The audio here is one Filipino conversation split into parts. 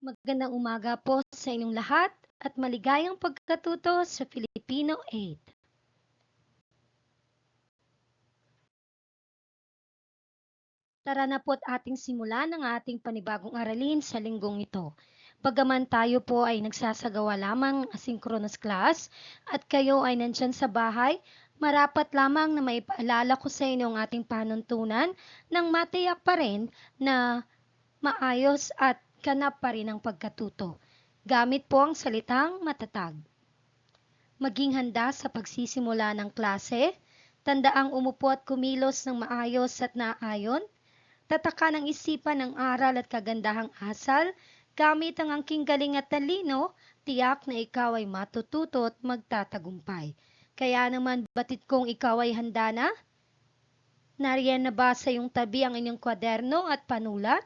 Magandang umaga po sa inyong lahat at maligayang pagkatuto sa Filipino 8. Tara na po't ating simulan ang ating panibagong aralin sa linggong ito. Bagaman tayo po ay nagsasagawa lamang ng asynchronous class at kayo ay nandyan sa bahay, marapat lamang na maipaalala ko sa inyo ang ating panuntunan nang matiyak pa rin na maayos at ganap pa rin ang pagkatuto. Gamit po ang salitang matatag. Maging handa sa pagsisimula ng klase, tandaang umupo at kumilos ng maayos at naayon, tataka ng isipan ng aral at kagandahang asal, gamit ang angking galing at talino, tiyak na ikaw ay matututo at magtatagumpay. Kaya naman batid kong ikaw ay handa na? Nariyan na ba sa iyong tabi ang inyong kwaderno at panulat?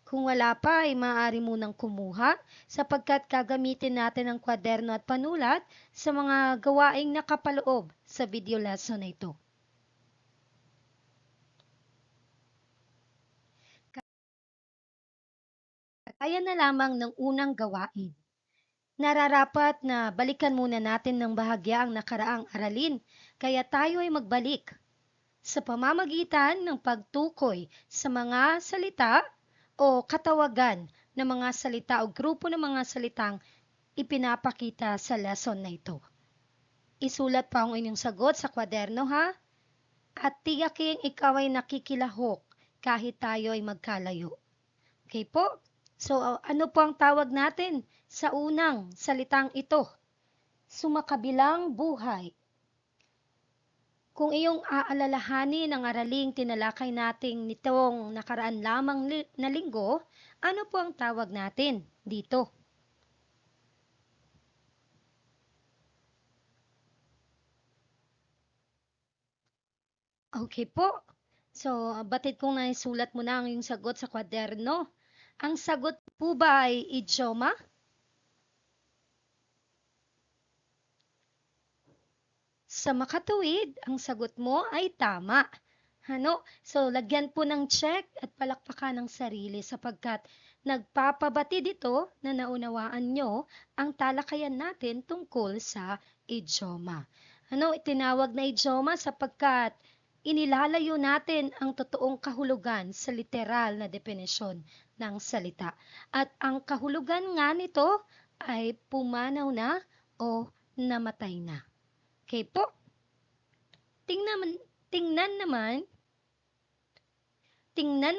Kung wala pa ay maaari munang kumuha sapagkat gagamitin natin ang kwaderno at panulat sa mga gawaing nakapaloob sa video lesson na ito. Kaya na lamang ng unang gawain. Nararapat na balikan muna natin ng bahagya ang nakaraang aralin, kaya tayo ay magbalik sa pamamagitan ng pagtukoy sa mga salita o katawagan ng mga salita o grupo ng mga salitang ipinapakita sa lesson na ito. Isulat pa ang inyong sagot sa kwaderno ha, at tiyaking ikaw ay nakikilahok kahit tayo ay magkalayo. Okay po? So ano po ang tawag natin sa unang salitang ito? Sumakabilang buhay. Kung iyong aalalahanin ang araling tinalakay nating nitong nakaraan lamang na linggo, ano po ang tawag natin dito? Okay po. So, batid kong naisulat mo na ang iyong sagot sa kwaderno. Ang sagot po ba ay idioma? Sa makatuwid, ang sagot mo ay tama. Ano? So, lagyan po ng check at palakpakan ng sarili sapagkat nagpapabati dito na naunawaan nyo ang talakayan natin tungkol sa idioma. Ano? Itinawag na idioma sapagkat inilalayo natin ang totoong kahulugan sa literal na definisyon ng salita. At ang kahulugan nga nito ay pumanaw na o namatay na. Okay po. Tingnan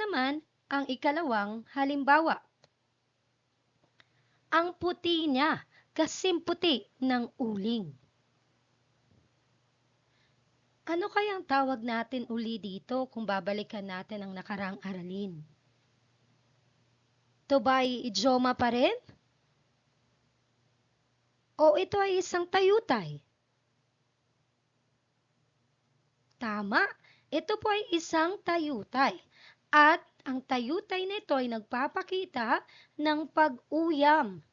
naman ang ikalawang halimbawa. Ang puti niya, kasing puti ng uling. Ano kayang tawag natin uli dito kung babalikan natin ang nakarang aralin? Ito ba ay idioma pa rin? O ito ay isang tayutay? Tama, ito po ay isang tayutay. At ang tayutay nito ay nagpapakita ng pag-uyam.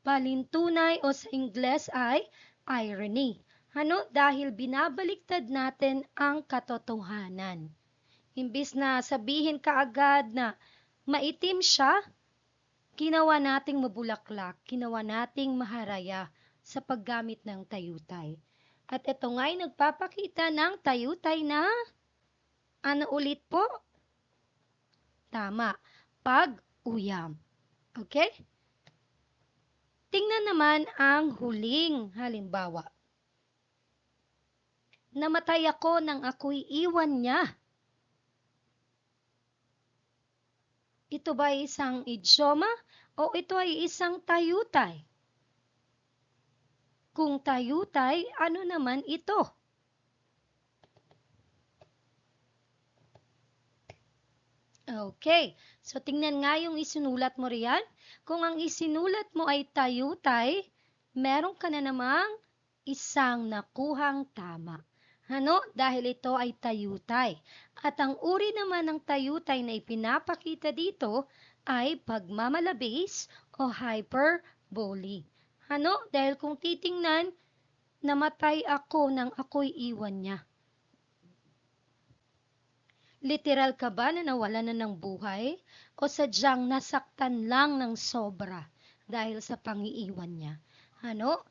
Palintunay o sa Ingles ay irony. Ano? Dahil binabaliktad natin ang katotohanan. Imbis na sabihin kaagad na maitim siya, ginawa nating mabulaklak, ginawa nating maharaya sa paggamit ng tayutay. At ito nga ay nagpapakita ng tayutay na ano ulit po? Tama, pag-uyam. Okay? Tingnan naman ang huling halimbawa. Namatay ako nang ako'y iwan niya. Ito ba ay isang idioma o ito ay isang tayutay? Kung tayutay, ano naman ito? Okay, so tingnan nga yung isinulat mo riyan. Kung ang isinulat mo ay tayutay, meron ka na namang isang nakuhang tama. Ano? Dahil ito ay tayutay. At ang uri naman ng tayutay na ipinapakita dito ay pagmamalabis o hyperbole. Ano? Dahil kung titingnan, namatay ako nang ako'y iwan niya. Literal ka ba na nawalan na ng buhay o sadyang nasaktan lang ng sobra dahil sa pangiiwan niya? Ano?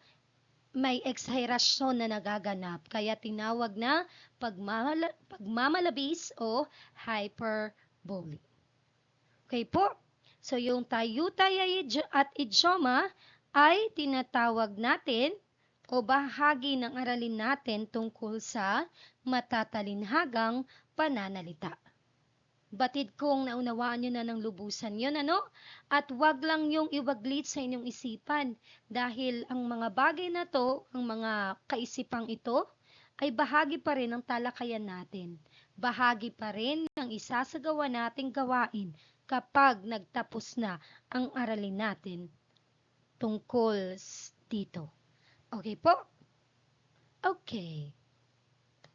May eksahirasyon na nagaganap kaya tinawag na pagmamalabis o hyperbole. Okay po? So yung tayutay at idioma ay tinatawag natin o bahagi ng aralin natin tungkol sa matatalinhagang pananalita. Batid kong naunawaan nyo na ng lubusan yun, ano? At wag lang yung iwaglit sa inyong isipan dahil ang mga bagay na to, ang mga kaisipang ito, ay bahagi pa rin ng talakayan natin. Bahagi pa rin ng isasagawa nating gawain kapag nagtapos na ang aralin natin tungkol dito. Okay po? Okay.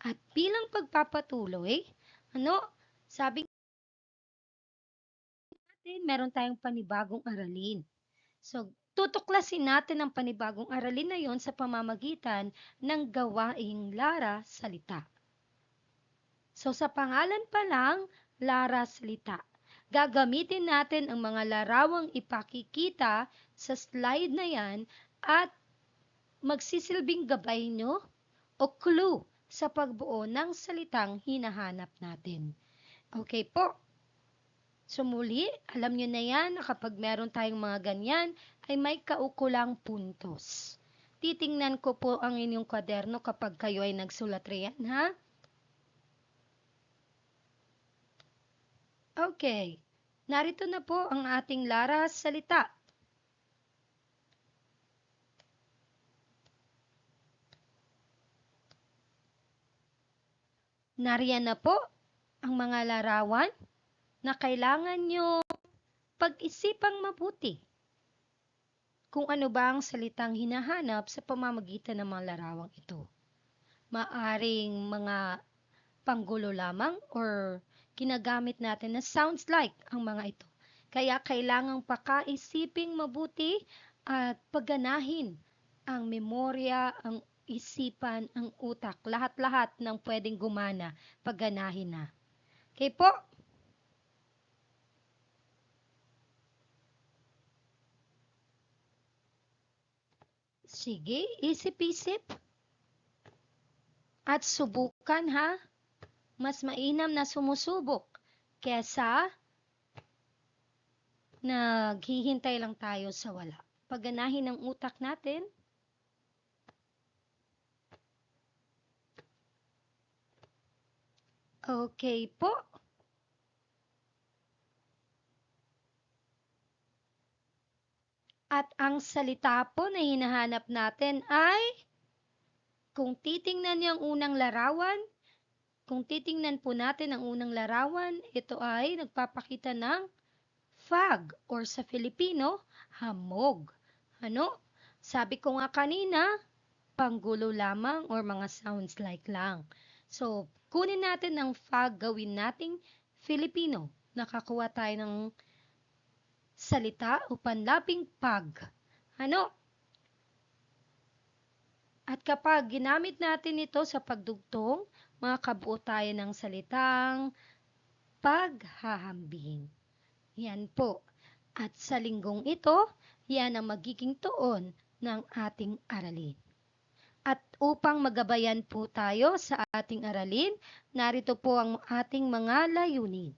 At bilang pagpapatuloy, ano, sabi natin, meron tayong panibagong aralin. So, tutuklasin natin ang panibagong aralin na yon sa pamamagitan ng gawaing Lara Salita. So, sa pangalan pa lang, Lara Salita. Gagamitin natin ang mga larawang ipakikita sa slide na yan at magsisilbing gabay nyo o clue sa pagbuo ng salitang hinahanap natin. Okay po? So muli, alam nyo na yan na kapag meron tayong mga ganyan, ay may kaukulang puntos. Titingnan ko po ang inyong kwaderno kapag kayo ay nagsulat riyan, ha? Okay. Narito na po ang ating Lara Salita. Nariyan na po ang mga larawan na kailangan nyo pag-isipang mabuti kung ano ba ang salitang hinahanap sa pamamagitan ng mga larawang ito. Maaring mga panggulo lamang or ginagamit natin na sounds like ang mga ito. Kaya kailangang pakaisiping mabuti at pagganahin ang memorya, ang isipan, ang utak, lahat-lahat ng pwedeng gumana, pagganahin na. Okay po? Sige, isip-isip at subukan ha. Mas mainam na sumusubok kesa naghihintay lang tayo sa wala. Pagganahin ng utak natin. Okay po. At ang salita po na hinahanap natin ay, kung titingnan niyo ang unang larawan, kung titingnan po natin ang unang larawan, ito ay nagpapakita ng fog or sa Filipino, hamog. Ano? Sabi ko nga kanina, panggulo lamang or mga sounds like lang. So, kunin natin ang fog, gawin nating Filipino. Nakakuha tayo ng salita o panlaping pag. Ano? At kapag ginamit natin ito sa pagdugtong, makakabuo tayo ng salitang paghahambing. Yan po. At sa linggong ito, yan ang magiging tuon ng ating aralin. At upang magabayan po tayo sa ating aralin, narito po ang ating mga layunin.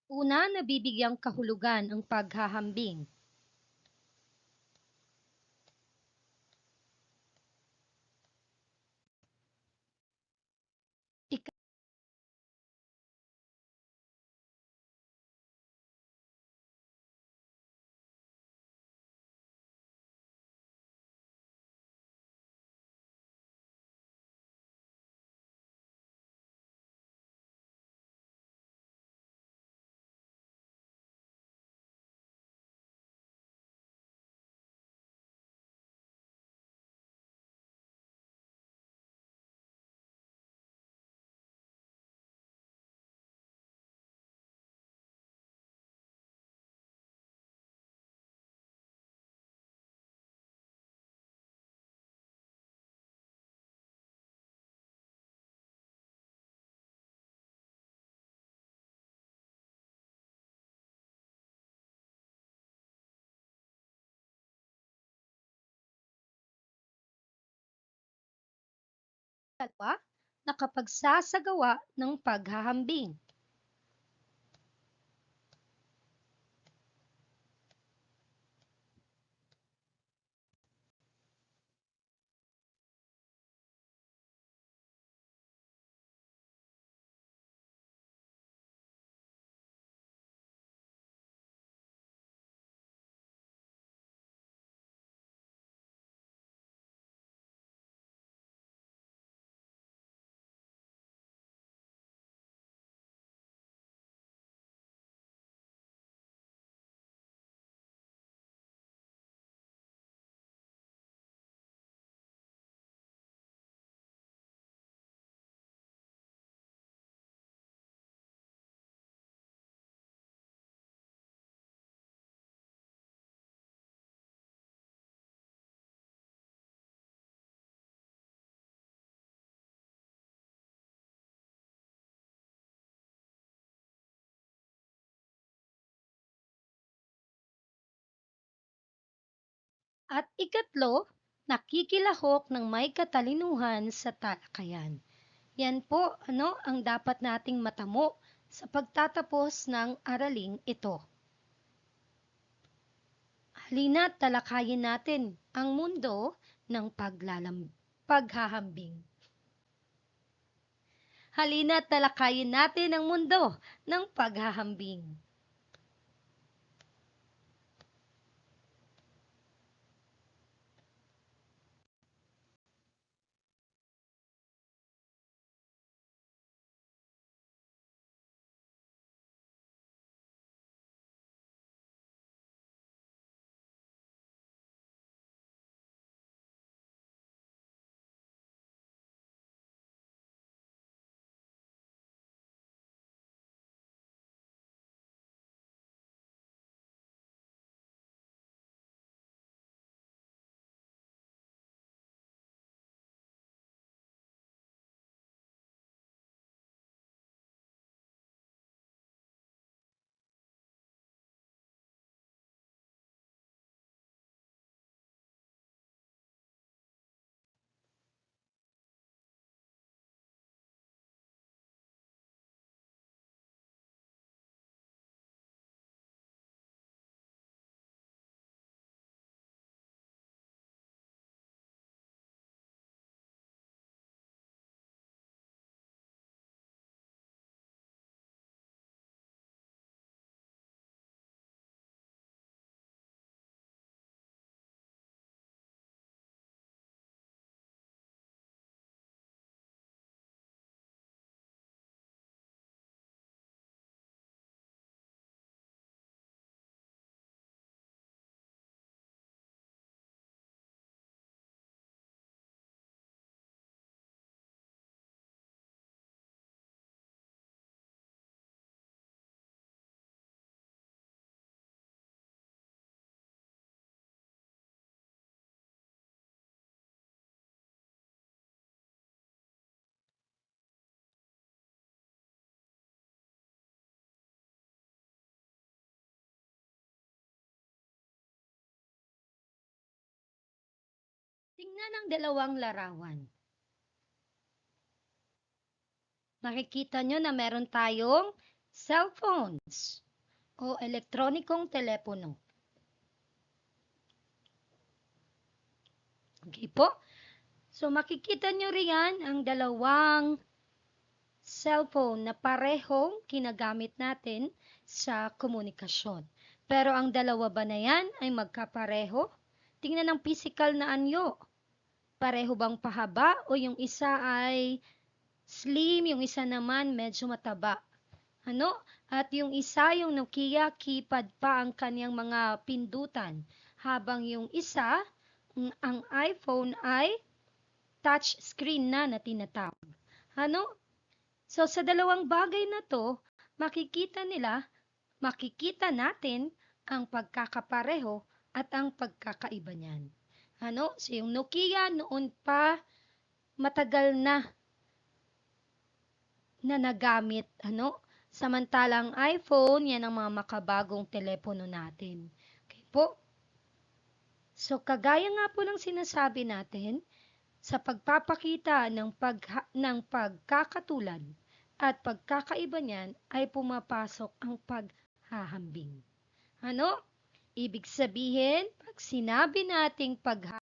Una, nabibigyang kahulugan ang paghahambing. Dalawa, nakapagsasagawa ng paghahambing. At ikatlo, nakikilahok ng may katalinuhan sa talakayan. Yan po ang dapat nating matamo sa pagtatapos ng araling ito. Halina't talakayin natin ang mundo ng paghahambing. Halina't talakayin natin ang mundo ng paghahambing. Tingnan ang dalawang larawan. Makikita nyo na meron tayong cellphones o elektronikong telepono. Okay po? So makikita nyo riyan ang dalawang cellphone na parehong ginagamit natin sa komunikasyon. Pero ang dalawa ba na yan ay magkapareho? Tingnan ang physical na anyo. Pareho bang pahaba o yung isa ay slim, yung isa naman medyo mataba? At yung isa, yung Nokia, keypad pa ang kanyang mga pindutan. Habang yung isa, ang iPhone ay touch screen na tinatawag. So sa dalawang bagay na to, makikita natin ang pagkakapareho at ang pagkakaiba niyan. So yung Nokia noon pa matagal na nagamit, samantalang iPhone, yan ang mga makabagong telepono natin. Okay po? So kagaya nga po ng sinasabi natin, Sa pagpapakita ng pagkakatulad at pagkakaiba niyan ay pumapasok ang paghahambing. Ano? Ibig sabihin, pag sinabi nating paghahambing,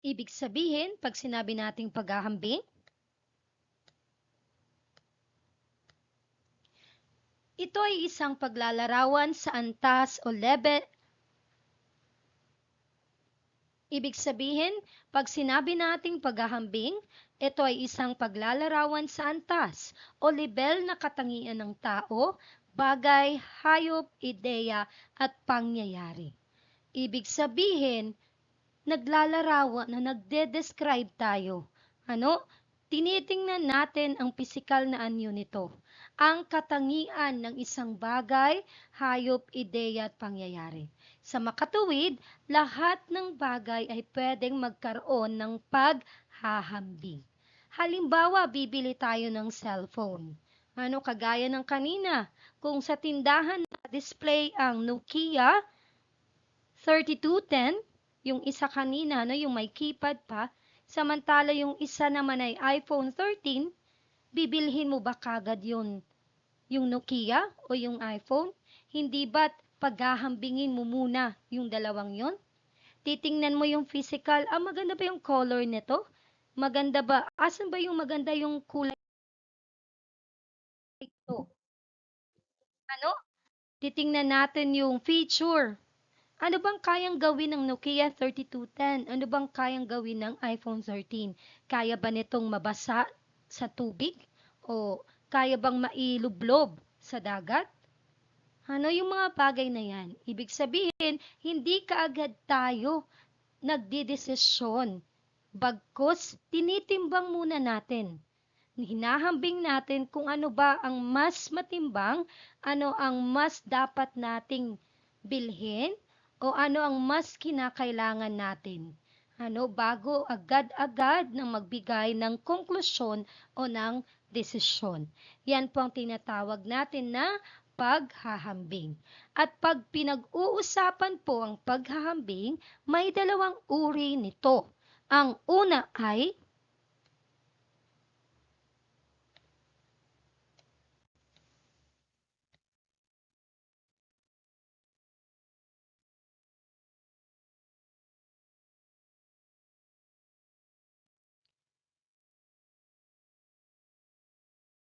ibig sabihin, pag sinabi nating paghahambing, ito ay isang paglalarawan sa antas o level. Ibig sabihin, pag sinabi nating paghahambing, ito ay isang paglalarawan sa antas o lebel na katangian ng tao, bagay, hayop, ideya at pangyayari. Ibig sabihin, naglalarawan na nagde-describe tayo. Ano? Tinitingnan natin ang pisikal na anyo nito, ang katangian ng isang bagay, hayop, ideya at pangyayari. Sa makatuwid, lahat ng bagay ay pwedeng magkaroon ng paghahambing. Halimbawa, bibili tayo ng cellphone. Ano kagaya ng kanina, kung sa tindahan na display ang Nokia 3210, yung isa kanina, no, yung may keypad pa, samantala yung isa naman ay iPhone 13, bibilhin mo ba kagad yun, yung Nokia o yung iPhone? Hindi ba't paghahambingin mo muna yung dalawang yon? Titingnan mo yung physical, maganda ba yung color nito? Maganda ba? Asan ba yung maganda yung kulay nito? Ano? Titingnan natin yung feature. Ano bang kayang gawin ng Nokia 3210? Ano bang kayang gawin ng iPhone 13? Kaya ba nitong mabasa sa tubig? O kaya bang mailublob sa dagat? Ano yung mga bagay na yan? Ibig sabihin, hindi kaagad tayo nagdidesisyon. Bagkus, tinitimbang muna natin. Hinahambing natin kung ano ba ang mas matimbang, ano ang mas dapat nating bilhin, o ano ang mas kinakailangan natin. Ano, bago agad-agad na magbigay ng konklusyon o ng desisyon. Yan po ang tinatawag natin na paghahambing. At pag pinag-uusapan po ang paghahambing, may dalawang uri nito. Ang una ay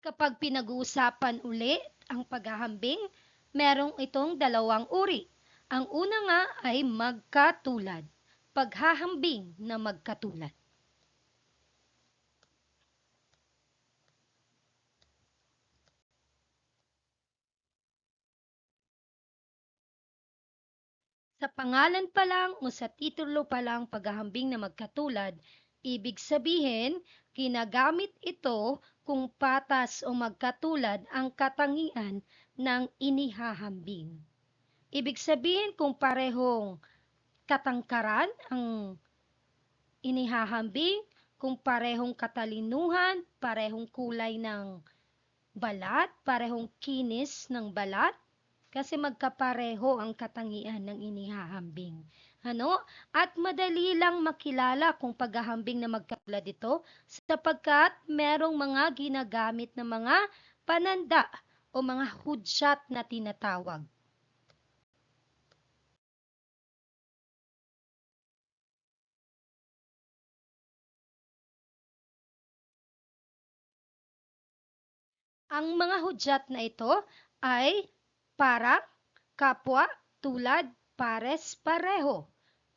kapag pinag-uusapan uli ang paghahambing, merong itong dalawang uri. Ang una nga ay magkatulad. Paghahambing na magkatulad. Sa pangalan pa lang o sa titulo pa lang paghahambing na magkatulad, ibig sabihin, ginagamit ito kung patas o magkatulad ang katangian ng inihahambing. Ibig sabihin kung parehong katangkaran ang inihahambing, kung parehong katalinuhan, parehong kulay ng balat, parehong kinis ng balat, kasi magkapareho ang katangian ng inihahambing. Ano? At madali lang makilala kung paghahambing na magkatulad ito sapagkat merong mga ginagamit na mga pananda o mga hudyat na tinatawag. Ang mga hudyat na ito ay para, kapwa, tulad, pares, pareho.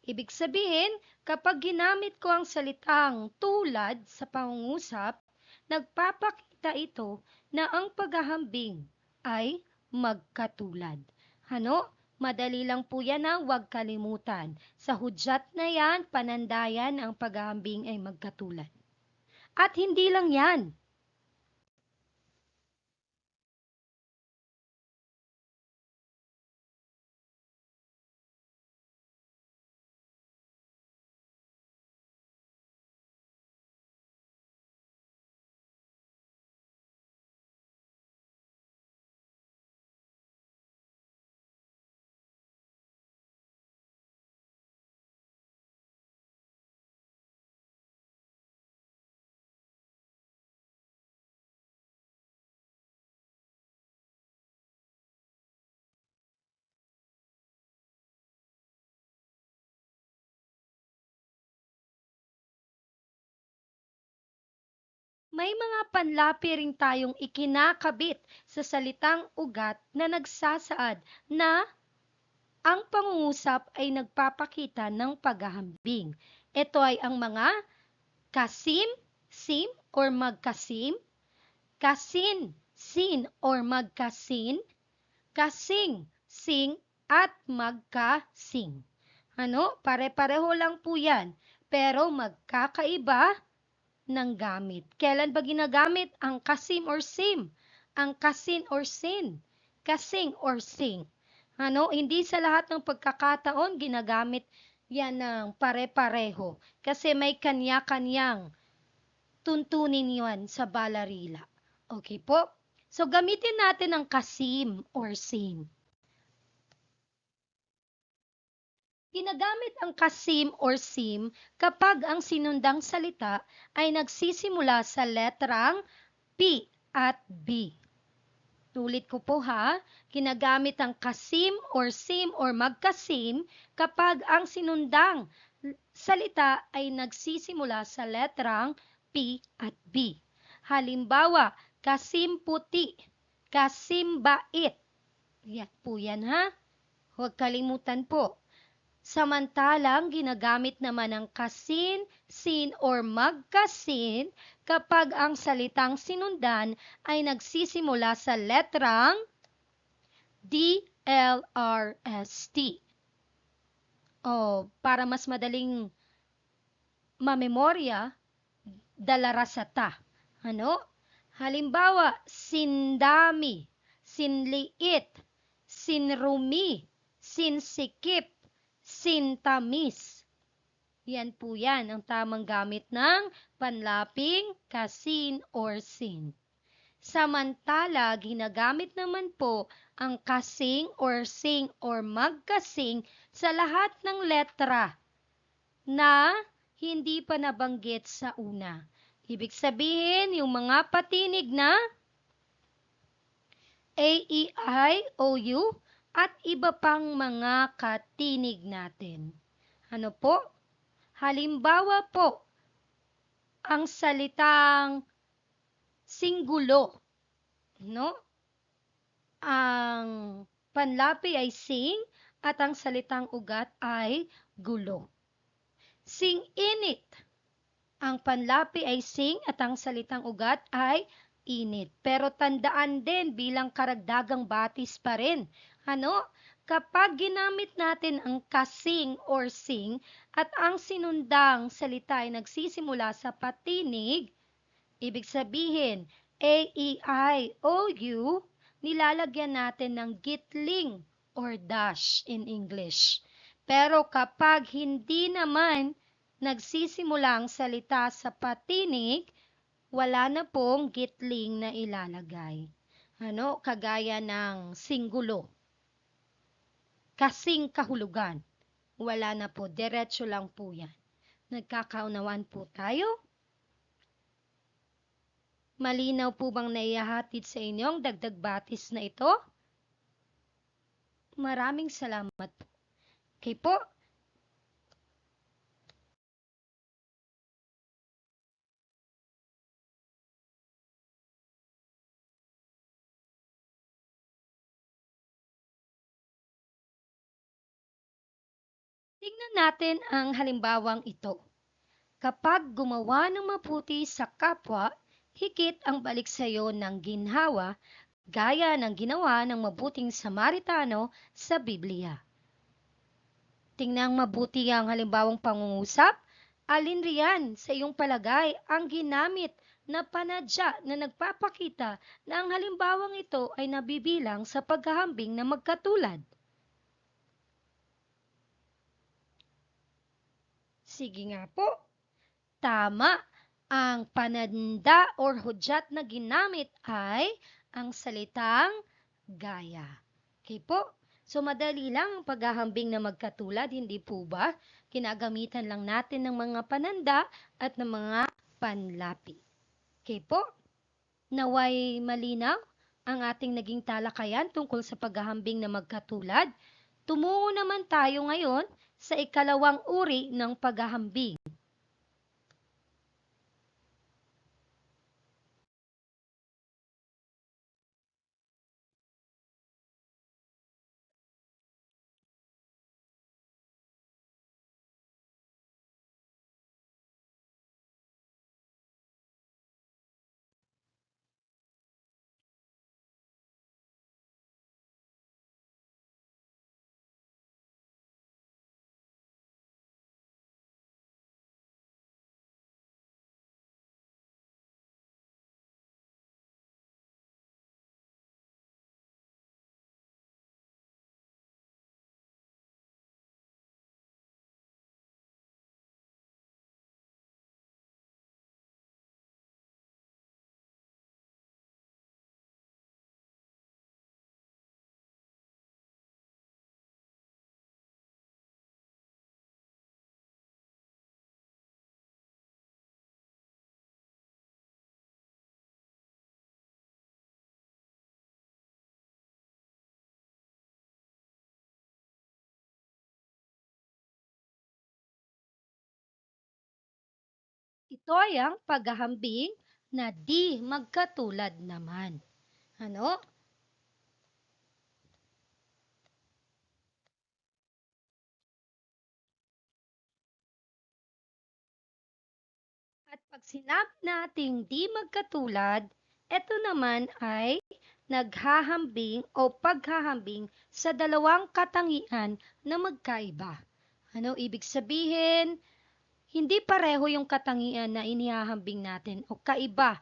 Ibig sabihin, kapag ginamit ko ang salitang tulad sa pangungusap, nagpapakita ito na ang paghahambing ay magkatulad. Ano? Madali lang po yan na huwag kalimutan. Sa hudyat na yan, panandayan ang paghahambing ay magkatulad. At hindi lang yan. May mga panlapi rin tayong ikinakabit sa salitang ugat na nagsasaad na ang pangungusap ay nagpapakita ng paghahambing. Ito ay ang mga kasim, sim or magkasim, kasin, sin or magkasin, kasing, sing at magkasing. Pare-pareho lang po yan, pero magkakaiba ng gamit. Kailan ba ginagamit ang kasim or sim? Ang kasin or sin? Kasing or sing? Hindi sa lahat ng pagkakataon ginagamit yan ng pare-pareho kasi may kanya-kanyang tuntunin yan sa balarila. Okay po? So, gamitin natin ang kasim or sim. Ginagamit ang kasim or sim kapag ang sinundang salita ay nagsisimula sa letrang P at B. Tulit ko po ha, ginagamit ang kasim or sim or magkasim kapag ang sinundang salita ay nagsisimula sa letrang P at B. Halimbawa, kasim puti, kasim bait. Yan po yan ha. Huwag kalimutan po. Samantalang ginagamit naman ang kasin, sin or magkasin kapag ang salitang sinundan ay nagsisimula sa letrang D, L, R, S, T. Para mas madaling mamemorya, dalarasata. Halimbawa, sindami, sinliit, sinrumi, sinsikip, sintamis. Yan po yan ang tamang gamit ng panlaping kasin or sin. Samantala, ginagamit naman po ang kasing or sing or magkasing sa lahat ng letra na hindi pa nabanggit sa una. Ibig sabihin, yung mga patinig na A, E, I, O, U at iba pang mga katinig natin. Halimbawa po, ang salitang singgulo, Ang panlapi ay sing at ang salitang ugat ay gulo. Sing-init. Ang panlapi ay sing at ang salitang ugat ay init. Pero tandaan din bilang karagdagang batis pa rin. Kapag ginamit natin ang kasing or sing at ang sinundang salita ay nagsisimula sa patinig, ibig sabihin, A, E, I, O, U, nilalagyan natin ng gitling or dash in English. Pero kapag hindi naman nagsisimula ang salita sa patinig, wala na pong gitling na ilalagay. Kagaya ng singgulo. Kasing kahulugan. Wala na po, diretso lang po yan. Nagkakaunawaan po tayo? Malinaw po bang naihahatid sa inyo ang dagdag batis na ito? Maraming salamat po. Okay po? Tingnan natin ang halimbawang ito. Kapag gumawa ng mabuti sa kapwa, higit ang balik sa iyo ng ginhawa, gaya ng ginawa ng mabuting Samaritano sa Biblia. Tingnan mabuti ang halimbawang pangungusap. Alin riyan sa iyong palagay ang ginamit na panadya na nagpapakita na ang halimbawang ito ay nabibilang sa paghahambing na magkatulad? Sige nga po. Tama, ang pananda or hudyat na ginamit ay ang salitang gaya. Okay po? So, madali lang ang paghahambing na magkatulad, hindi po ba? Kinagamitan lang natin ng mga pananda at ng mga panlapi. Okay po? Naway malinaw ang ating naging talakayan tungkol sa paghahambing na magkatulad. Tumungo naman tayo ngayon sa ikalawang uri ng paghahambing. Ito ay ang paghahambing na di magkatulad naman. Ano? At pag sinabi nating di magkatulad, ito naman ay naghahambing o paghahambing sa dalawang katangian na magkaiba. Ano ibig sabihin? Hindi pareho yung katangian na inihahambing natin o kaiba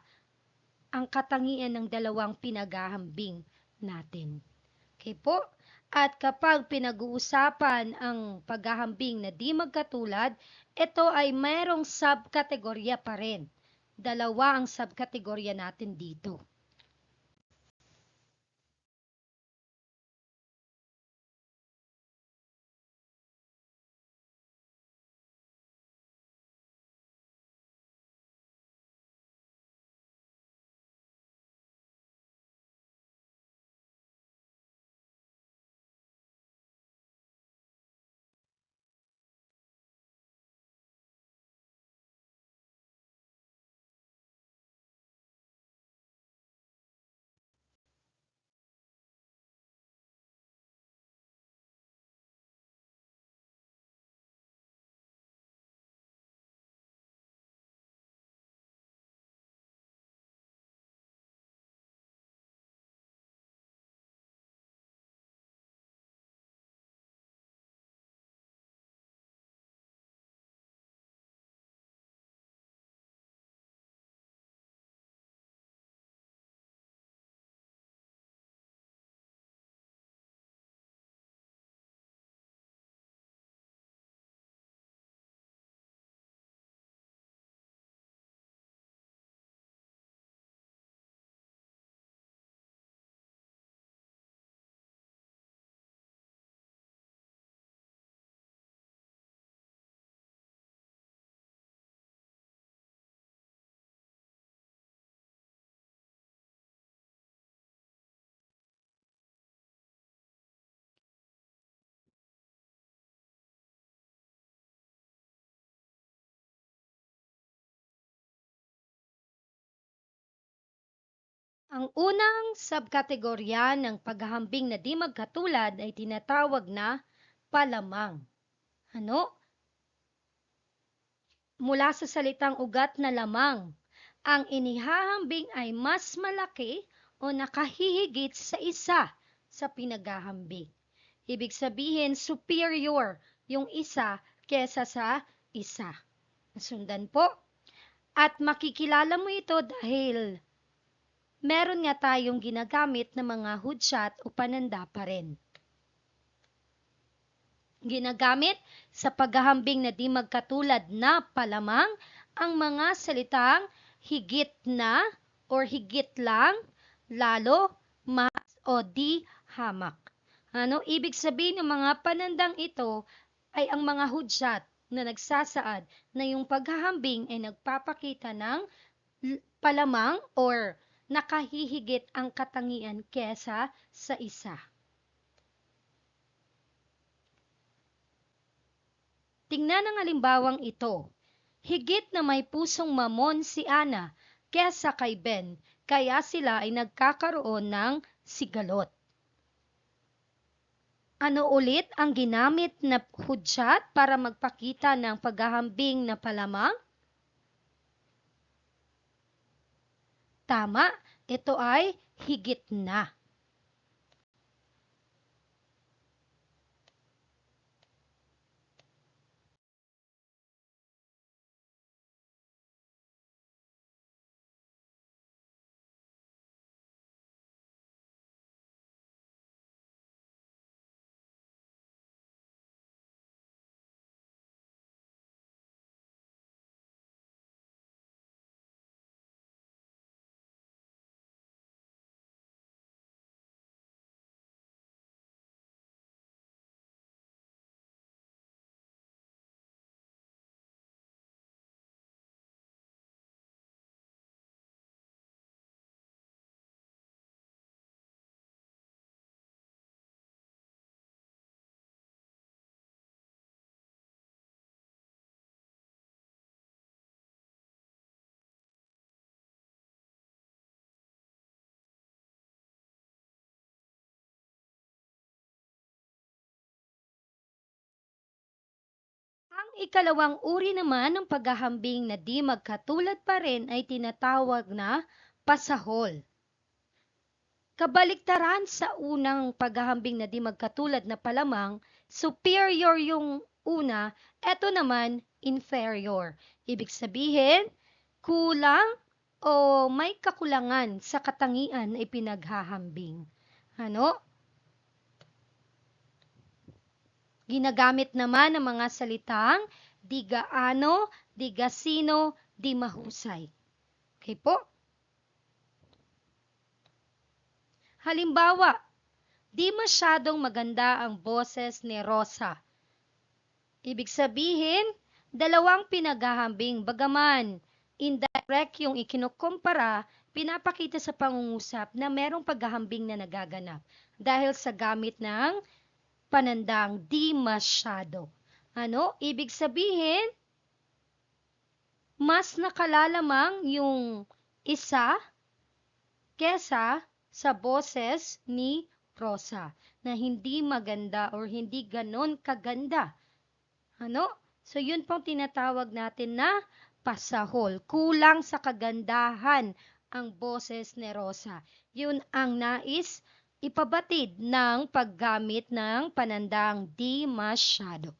ang katangian ng dalawang pinaghahambing natin. Okay po? At kapag pinag-uusapan ang paghahambing na di magkatulad, ito ay mayroong subkategorya pa rin. Dalawa ang subkategorya natin dito. Ang unang subkategorya ng paghahambing na di magkatulad ay tinatawag na palamang. Ano? Mula sa salitang ugat na lamang, ang inihahambing ay mas malaki o nakahihigit sa isa sa pinaghahambing. Ibig sabihin, superior yung isa kesa sa isa. Nasundan po? At makikilala mo ito dahil meron nga tayong ginagamit na mga hudyat o pananda pa rin. Ginagamit sa paghahambing na di magkatulad na palamang ang mga salitang higit na or higit lang, lalo, mas o di hamak. Ano ibig sabihin ng mga panandang ito ay ang mga hudyat na nagsasaad na yung paghahambing ay nagpapakita ng palamang or nakahihigit ang katangian kesa sa isa. Tingnan ang halimbawang ito. Higit na may pusong mamon si Ana kesa kay Ben, kaya sila ay nagkakaroon ng sigalot. Ano ulit ang ginamit na hudyat para magpakita ng paghahambing na palamang? Tama, ito ay higit na. Ang ikalawang uri naman ng paghahambing na di magkatulad pa rin ay tinatawag na pasahol. Kabaliktaran sa unang paghahambing na di magkatulad na palamang, superior yung una, eto naman inferior. Ibig sabihin, kulang o may kakulangan sa katangian ay pinaghahambing. Ano? Ginagamit naman ng mga salitang di gaano, di gasino, di mahusay. Okay po? Halimbawa, di masyadong maganda ang boses ni Rosa. Ibig sabihin, dalawang pinaghahambing bagaman indirect yung ikinukumpara, pinapakita sa pangungusap na merong paghahambing na nagaganap dahil sa gamit ng panandang di masyado. Ano? Ibig sabihin, mas nakalalamang yung isa kesa sa boses ni Rosa na hindi maganda or hindi ganon kaganda. Ano? So, yun pong tinatawag natin na pasahol. Kulang sa kagandahan ang boses ni Rosa. Yun ang nais ipabatid ng paggamit ng panandang di masyado.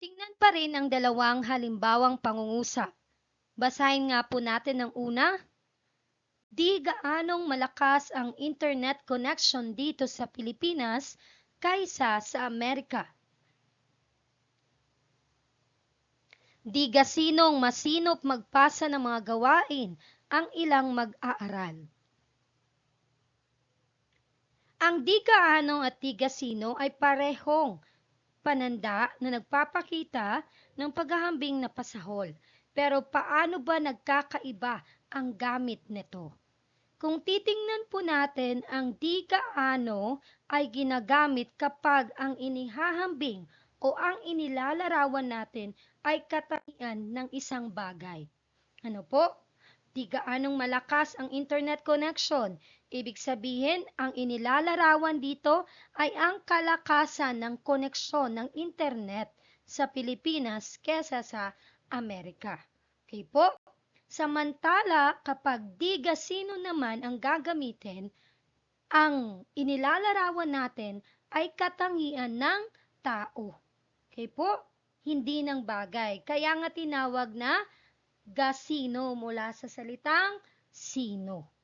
Tingnan pa rin ang dalawang halimbawang pangungusap. Basahin nga po natin ang una. Di gaanong malakas ang internet connection dito sa Pilipinas kaysa sa Amerika. Di gasinong masinop magpasa ng mga gawain ang ilang mag-aaral. Ang di gaano at di gasino ay parehong pananda na nagpapakita ng paghahambing na pasahol. Pero paano ba nagkakaiba ang gamit nito? Kung titingnan po natin, ang di gaano ay ginagamit kapag ang inihahambing o ang inilalarawan natin ay katangian ng isang bagay. Ano po? Di gaanong malakas ang internet connection. Ibig sabihin, ang inilalarawan dito ay ang kalakasan ng koneksyon ng internet sa Pilipinas kesa sa Amerika. Okay po? Samantala, kapag di gasino naman ang gagamitin, ang inilalarawan natin ay katangian ng tao. Okay po? Hindi ng bagay. Kaya nga tinawag na gasino mula sa salitang sino.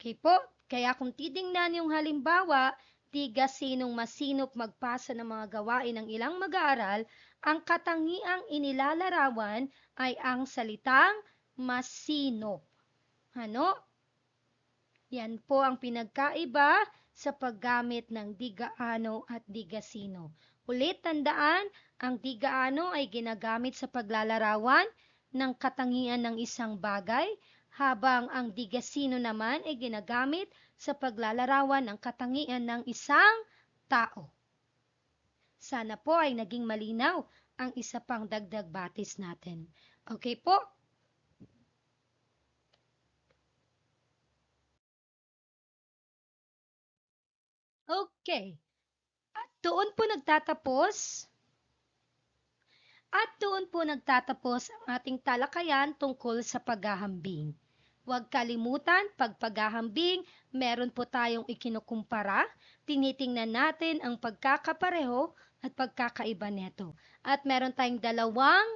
Okay po? Kaya kung titingnan yung halimbawa, di gasinong masinop magpasa ng mga gawain ng ilang mag-aaral, ang katangiang inilalarawan ay ang salitang masinop. Ano? Yan po ang pinagkaiba sa paggamit ng di gaano at di gasino. Ulit tandaan, ang di gaano ay ginagamit sa paglalarawan ng katangian ng isang bagay, habang ang di gasino naman ay ginagamit sa paglalarawan ng katangian ng isang tao. Sana po ay naging malinaw ang isa pang dagdag batis natin. Okay po? Okay. At doon po nagtatapos ang ating talakayan tungkol sa paghahambing. Huwag kalimutan, pag paghahambing, meron po tayong ikinukumpara, tinitingnan natin ang pagkakapareho at pagkakaiba nito. At meron tayong dalawang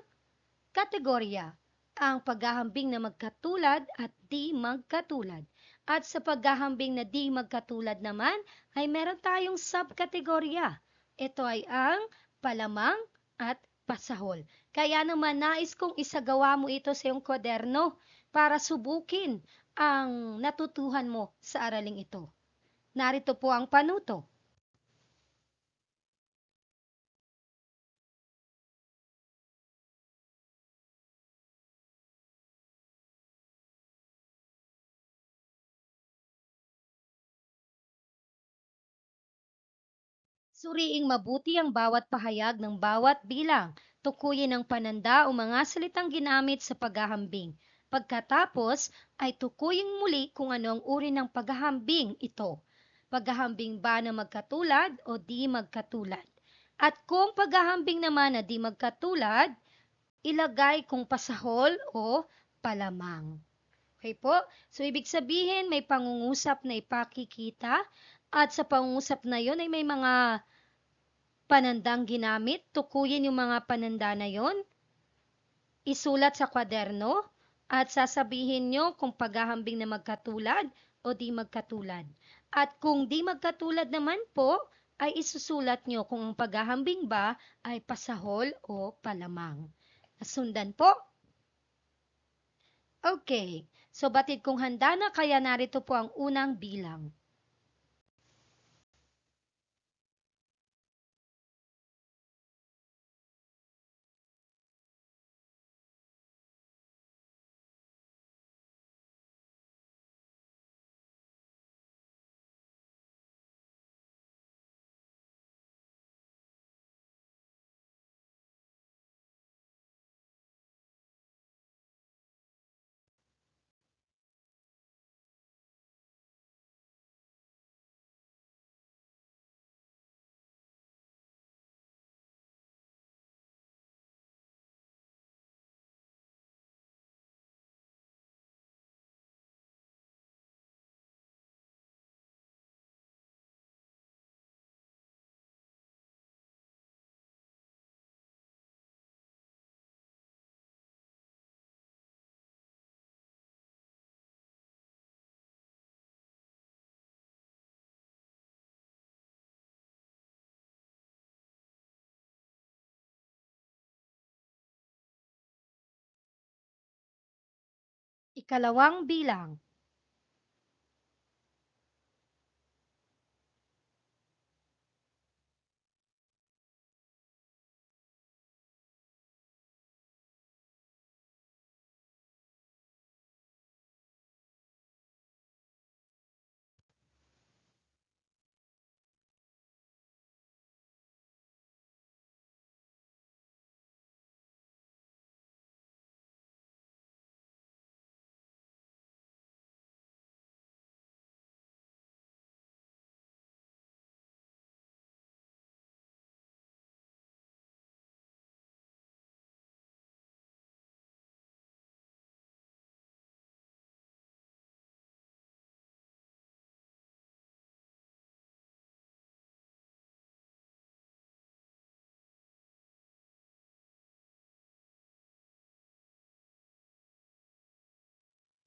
kategorya, ang paghahambing na magkatulad at di magkatulad. At sa paghahambing na di magkatulad naman, ay meron tayong subkategorya. Ito ay ang palamang at pasahol. Kaya naman nais kong isagawa mo ito sa iyong kwaderno para subukin ang natutuhan mo sa araling ito. Narito po ang panuto. Suriing mabuti ang bawat pahayag ng bawat bilang. Tukuyin ang pananda o mga salitang ginamit sa paghahambing. Pagkatapos ay tukuying muli kung ano ang uri ng paghahambing ito. Paghahambing ba na magkatulad o di magkatulad? At kung paghahambing naman na di magkatulad, ilagay kung pasahol o palamang. Okay po? So, ibig sabihin, may pangungusap na ipakikita at sa pangungusap na yon ay may mga panandang ginamit. Tukuyin yung mga pananda na yon, isulat sa kwaderno, at sasabihin nyo kung paghahambing na magkatulad o di magkatulad. At kung di magkatulad naman po, ay isusulat nyo kung ang paghahambing ba ay pasahol o palamang. Nasundan po? Okay. So batid kung handa na, kaya narito po ang unang bilang. Ikalawang bilang.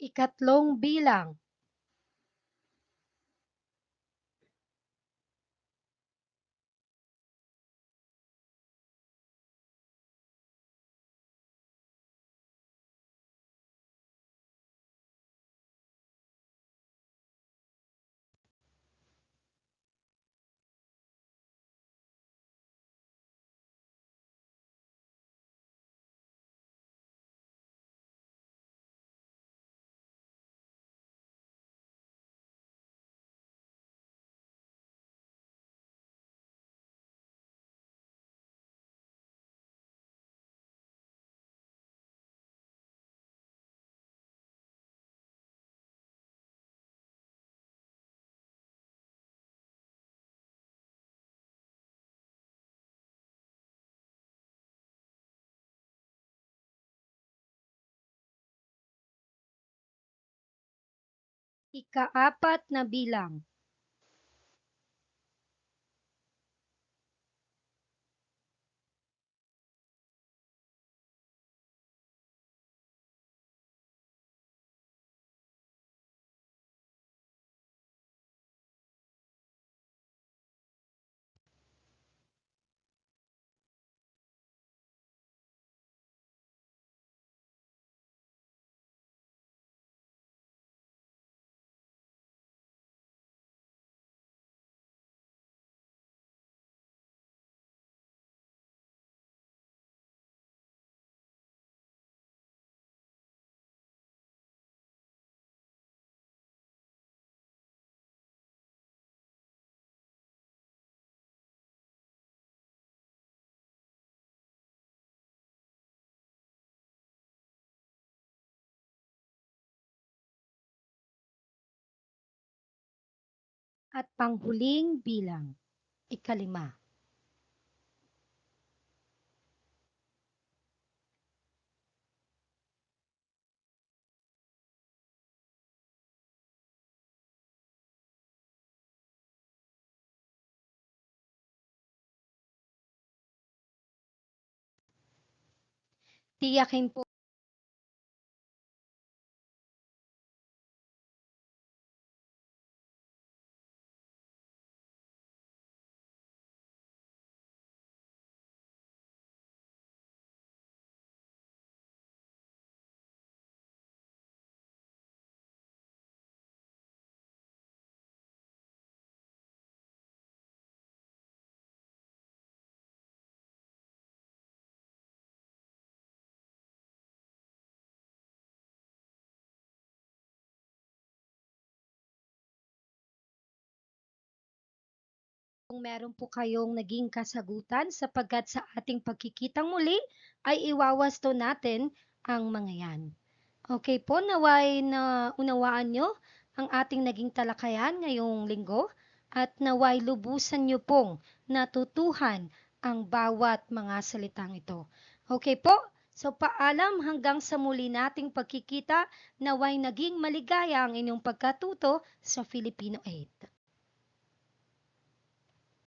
Ikatlong bilang. Ikaapat na bilang. At panghuling bilang. Ikalima. Tiyakin po kung meron po kayong naging kasagutan sapagkat sa ating pagkikitang muli ay iwawasto natin ang mga yan. Okay po, naway na unawaan nyo ang ating naging talakayan ngayong linggo at naway lubusan nyo pong natutuhan ang bawat mga salitang ito. Okay po, so paalam hanggang sa muli nating pagkikita, naway naging maligaya ang inyong pagkatuto sa Filipino 8.